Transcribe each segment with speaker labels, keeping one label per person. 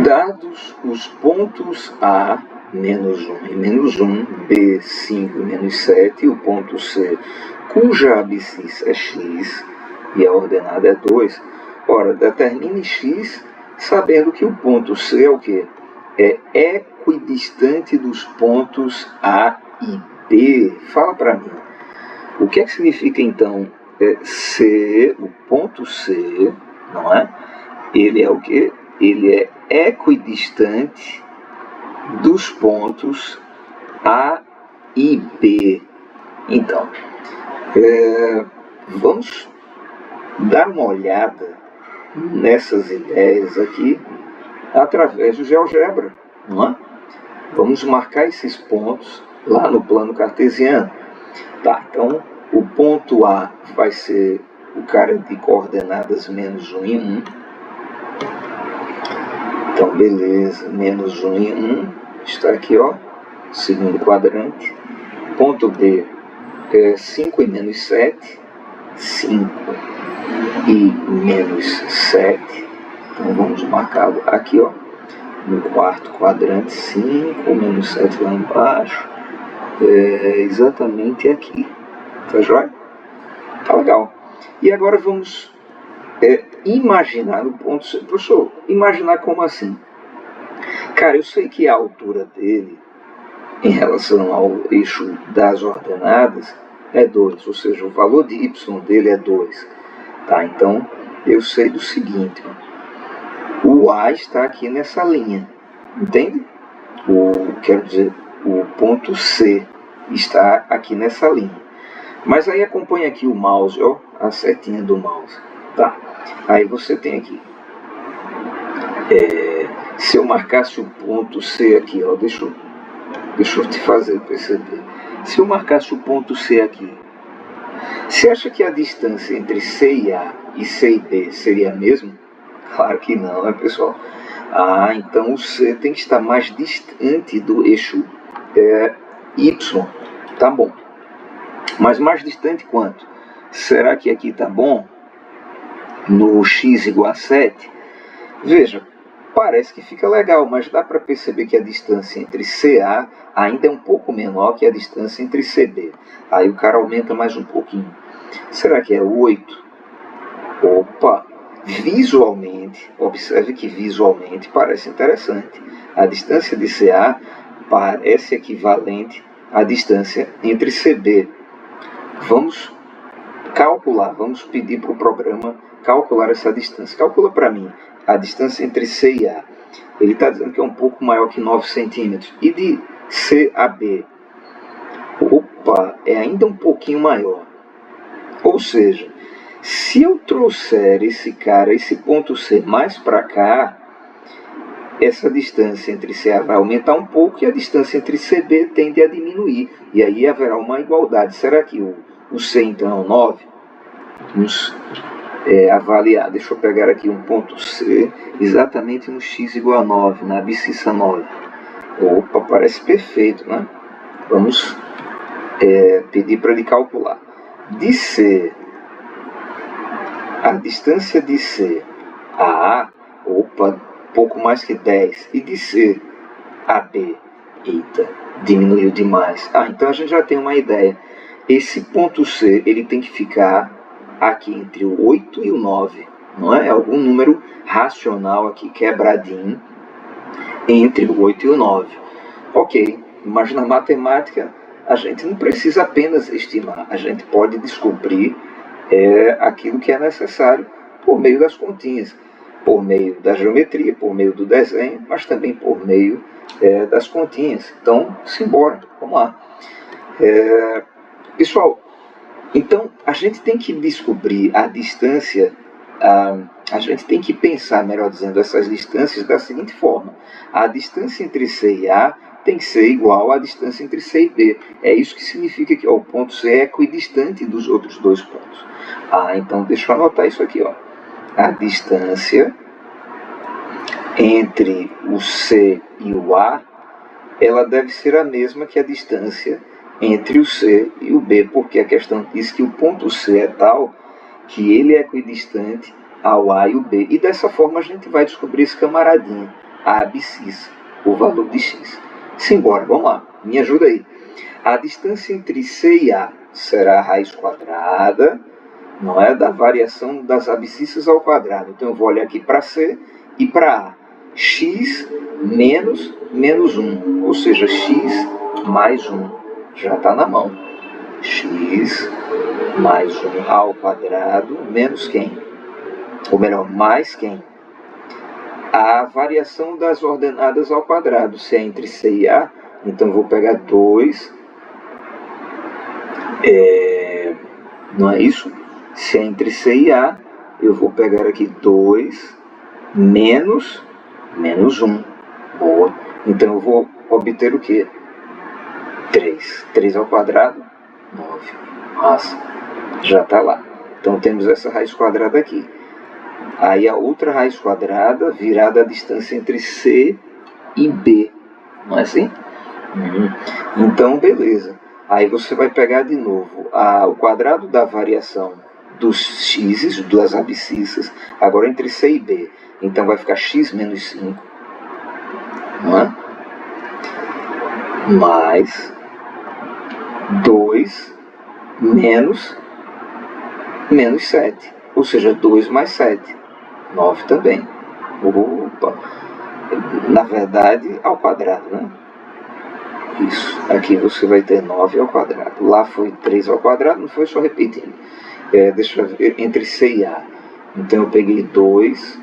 Speaker 1: Dados os pontos A, menos 1 e menos 1, B, 5 e menos 7, e o ponto C, cuja abscissa é x e a ordenada é 2, ora, determine x sabendo que o ponto C é o quê? É equidistante dos pontos A e B. Fala para mim. O que é que significa então C, o ponto C, não é? Ele é o quê? Ele é equidistante dos pontos A e B. Então, vamos dar uma olhada nessas ideias aqui através do GeoGebra, não é? Vamos marcar esses pontos lá no plano cartesiano. Tá, então o ponto A vai ser o cara de coordenadas menos 1 e 1. Então, beleza, menos 1 e 1 está aqui, ó, segundo quadrante. Ponto B é 5 e menos 7, 5 e menos 7. Então, vamos marcá-lo aqui, ó, no quarto quadrante, 5 menos 7 lá embaixo. Exatamente aqui. Tá joia? Tá legal. E agora vamos imaginar o ponto C. Professor, imaginar como assim? Cara, eu sei que a altura dele em relação ao eixo das ordenadas é 2, ou seja, o valor de y dele é 2. Tá? Então, eu sei do seguinte, ó, o A está aqui nessa linha, entende? Quero dizer, o ponto C está aqui nessa linha. Mas aí acompanha aqui o mouse, ó, a setinha do mouse. Tá? Aí você tem aqui. Se eu marcasse o ponto C aqui, ó, deixa eu te fazer perceber. Se eu marcasse o ponto C aqui, você acha que a distância entre C e A e C e B seria a mesma? Claro que não, né, pessoal? Então o C tem que estar mais distante do eixo Y. Tá bom. Mas mais distante quanto? Será que aqui tá bom? No x igual a 7? Veja, parece que fica legal, mas dá para perceber que a distância entre CA ainda é um pouco menor que a distância entre CB. Aí o cara aumenta mais um pouquinho. Será que é 8? Opa! Visualmente, observe que visualmente parece interessante. A distância de CA parece equivalente à distância entre CB. Vamos calcular, vamos pedir para o programa calcular essa distância. Calcula para mim a distância entre C e A. Ele está dizendo que é um pouco maior que 9 centímetros. E de C a B? Opa, é ainda um pouquinho maior. Ou seja, se eu trouxer esse ponto C mais para cá, essa distância entre CA vai aumentar um pouco e a distância entre CB tende a diminuir. E aí haverá uma igualdade. Será que o C então é 9? Vamos avaliar. Deixa eu pegar aqui um ponto C exatamente no x igual a 9, na abscissa 9. Opa, parece perfeito, né? Vamos pedir para ele calcular. De C, a distância de C a A, opa, pouco mais que 10. E de C a B, eita, diminuiu demais. Então a gente já tem uma ideia. Esse ponto C, ele tem que ficar aqui entre o 8 e o 9, não é? Algum número racional aqui, quebradinho, entre o 8 e o 9. Ok, mas na matemática a gente não precisa apenas estimar, a gente pode descobrir aquilo que é necessário por meio das continhas, por meio da geometria, por meio do desenho, mas também por meio das continhas. Então, simbora, vamos lá. Pessoal, então a gente tem que descobrir a distância, a gente tem que pensar, melhor dizendo, essas distâncias da seguinte forma. A distância entre C e A tem que ser igual à distância entre C e B. É isso que significa que o ponto C é equidistante dos outros dois pontos. Então deixa eu anotar isso aqui, ó. A distância entre o C e o A, ela deve ser a mesma que a distância entre o C e o B, porque a questão diz que o ponto C é tal que ele é equidistante ao A e o B. E dessa forma a gente vai descobrir esse camaradinho. a abscissa, o valor de x. Simbora, vamos lá, me ajuda aí. A distância entre C e A será a raiz quadrada, não é, da variação das abscissas ao quadrado. Então eu vou olhar aqui para C e para A. X menos 1, ou seja, x mais 1. Já está na mão. X mais 1 ao quadrado menos quem? Ou melhor, mais quem? A variação das ordenadas ao quadrado. Se é entre C e A, então eu vou pegar 2. Não é isso? Se é entre C e A, eu vou pegar aqui 2 menos 1. Boa. Então eu vou obter o quê? 3. 3 ao quadrado, 9. Massa. Já está lá. Então temos essa raiz quadrada aqui. Aí a outra raiz quadrada virá da distância entre C e B. Não é assim? Então, beleza. Aí você vai pegar de novo o quadrado da variação dos x's, das abscissas, agora entre C e B. Então vai ficar x menos 5. Não é? Mais 2 menos 7. Ou seja, 2 mais 7. 9 também. Opa! Na verdade, ao quadrado, né? Isso. Aqui você vai ter 9 ao quadrado. Lá foi 3 ao quadrado, não foi só repetindo. Deixa eu ver, entre C e A. Então eu peguei 2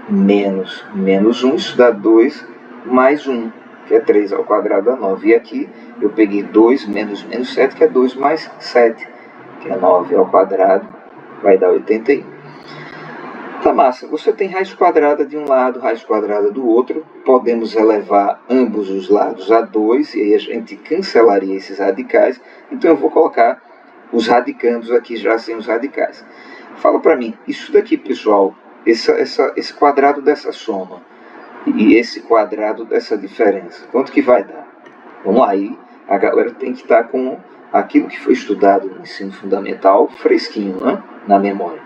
Speaker 1: menos 1, isso dá 2 mais 1, que é 3 ao quadrado dá 9. E aqui eu peguei 2 menos 7, que é 2 mais 7, que é 9 ao quadrado, vai dar 81. Tá massa, você tem raiz quadrada de um lado, raiz quadrada do outro, podemos elevar ambos os lados a 2, e aí a gente cancelaria esses radicais, então eu vou colocar os radicandos aqui já sem os radicais. Fala para mim, isso daqui, pessoal, esse quadrado dessa soma e esse quadrado dessa diferença, quanto que vai dar? Vamos lá, aí a galera tem que estar com aquilo que foi estudado no ensino fundamental fresquinho, né? Na memória.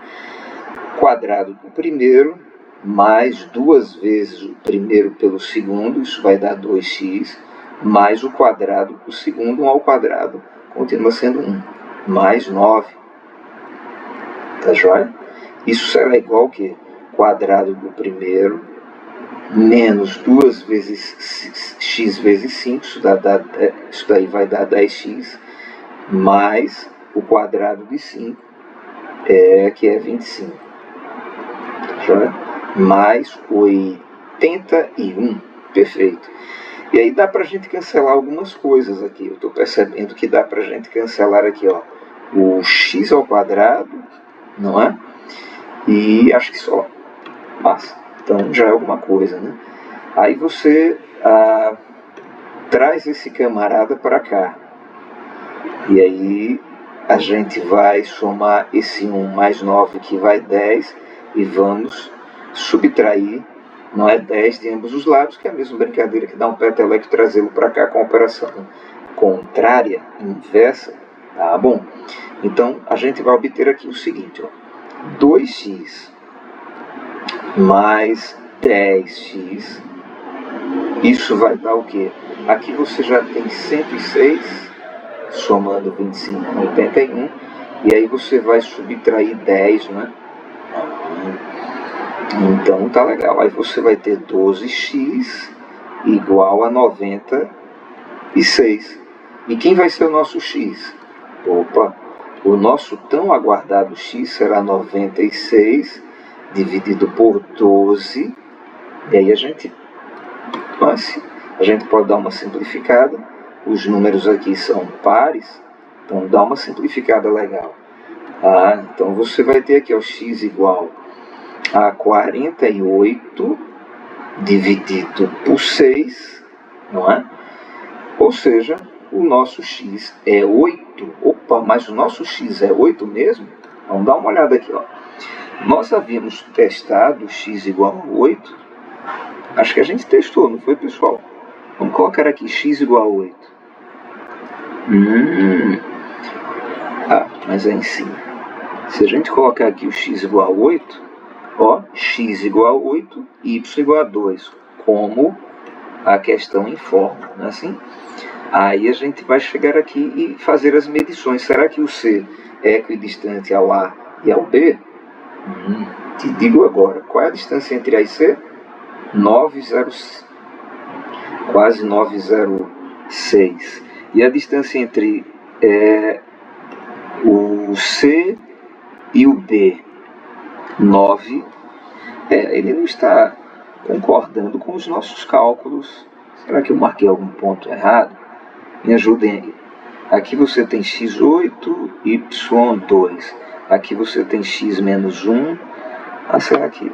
Speaker 1: Quadrado do primeiro mais 2 vezes o primeiro pelo segundo, isso vai dar 2x, mais o quadrado do segundo, 1 ao quadrado, continua sendo 1, mais 9. Tá joia? Isso será igual ao que? Quadrado do primeiro menos 2 vezes x vezes 5, isso daí vai dar 10x, mais o quadrado de 5, que é 25. Mais 81. Perfeito. E aí dá pra gente cancelar algumas coisas aqui. Eu estou percebendo que dá pra gente cancelar aqui, ó, o x ao quadrado, não é? E acho que só. Massa. Então já é alguma coisa, né? Aí você traz esse camarada para cá. E aí a gente vai somar esse 1 mais 9, que vai 10, e vamos subtrair, não é, 10 de ambos os lados, que é a mesma brincadeira que dá um peteleco e trazê-lo para cá com a operação contrária, inversa. Tá bom? Então a gente vai obter aqui o seguinte, ó, 2x mais 10x, isso vai dar o quê? Aqui você já tem 106, somando 25 com 81, e aí você vai subtrair 10, né? Então tá legal, aí você vai ter 12x igual a 96. E quem vai ser o nosso x? Opa, o nosso tão aguardado x será 96 dividido por 12, e aí a gente pode dar uma simplificada. Os números aqui são pares, então dá uma simplificada legal. Então você vai ter aqui o x igual a 48 dividido por 6, não é? Ou seja, o nosso x é 8. Opa, mas o nosso x é 8 mesmo? Vamos dar uma olhada aqui, ó. Nós havíamos testado x igual a 8. Acho que a gente testou, não foi, pessoal? Vamos colocar aqui x igual a 8. Mas é em cima. Se a gente colocar aqui o x igual a 8, ó, x igual a 8, y igual a 2. como a questão informa, não é assim? Aí a gente vai chegar aqui e fazer as medições. Será que o C é equidistante ao A e ao B? Te digo agora, qual é a distância entre A e C? 9,06. Quase 9,06. E a distância entre o C e o B? 9. Ele não está concordando com os nossos cálculos. Será que eu marquei algum ponto errado? Me ajudem aí. Aqui você tem x8, y2. Aqui você tem x menos 1. Será que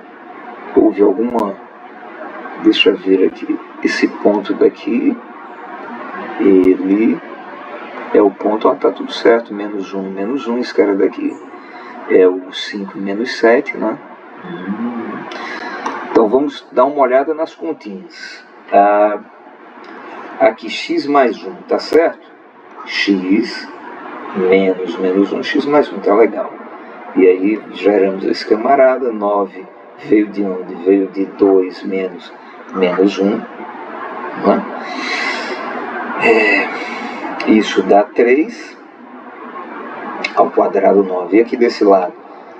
Speaker 1: houve alguma... Deixa eu ver aqui. Esse ponto daqui, ele é o ponto... tá tudo certo. Menos 1. Esse cara daqui é o 5 menos 7, né? Então vamos dar uma olhada nas continhas. Aqui x mais 1, tá certo? X menos 1, x mais 1, tá legal. E aí geramos esse camarada. 9 veio de onde? Veio de 2 menos 1, né? Isso dá 3 ao quadrado 9. E aqui desse lado,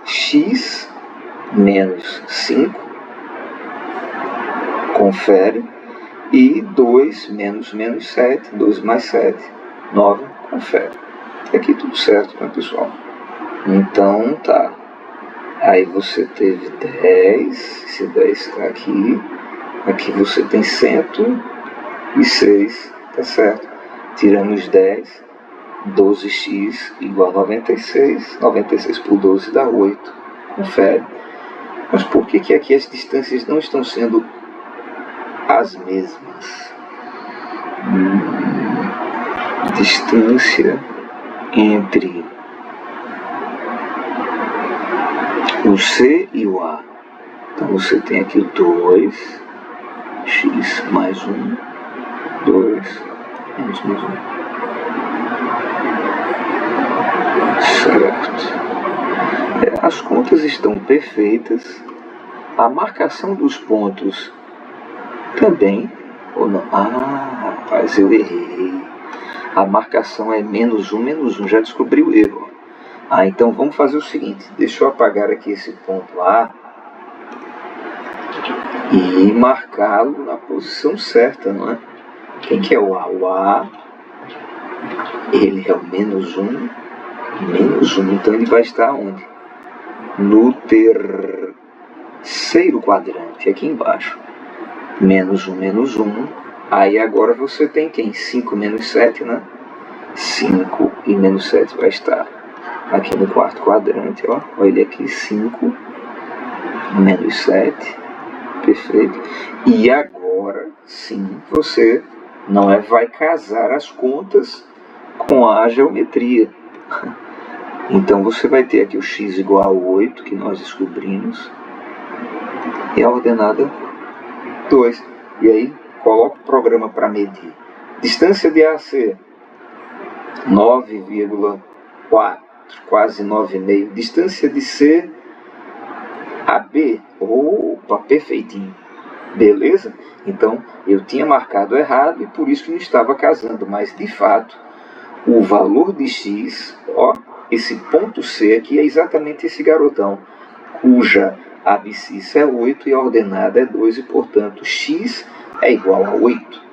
Speaker 1: x menos 5, confere, e 2 menos 7, 2 mais 7, 9, confere. Aqui tudo certo, né, pessoal? Então, tá. Aí você teve 10, esse 10 está aqui. Aqui você tem 106, tá certo? Tiramos 10, 12x igual a 96. 96 por 12 dá 8. Confere. Mas por que aqui as distâncias não estão sendo as mesmas? Distância entre o C e o A. Então você tem aqui o 2, x mais 1, 2, menos 1. Certo. As contas estão perfeitas. A marcação dos pontos também, ou não? Rapaz, eu errei. A marcação é menos 1, já descobri o erro. Então vamos fazer o seguinte, deixa eu apagar aqui esse ponto A e marcá-lo na posição certa, não é? Quem que é o A? O A, ele é o menos 1, então ele vai estar onde? No terceiro quadrante, aqui embaixo. Menos 1. Aí agora você tem quem? 5 menos 7, né? 5 e menos 7 vai estar aqui no quarto quadrante, ó. Olha ele aqui, 5 menos 7. Perfeito. E agora sim você não vai casar as contas com a geometria. Então você vai ter aqui o x igual a 8, que nós descobrimos, e a ordenada 2. E aí coloca o programa para medir. Distância de A a C, 9,4, quase 9,5. Distância de C a B, opa, perfeitinho. Beleza? Então eu tinha marcado errado e por isso que não estava casando, mas de fato o valor de x, ó, esse ponto C aqui é exatamente esse garotão, cuja abscissa é 8 e a ordenada é 2 e portanto x é igual a 8.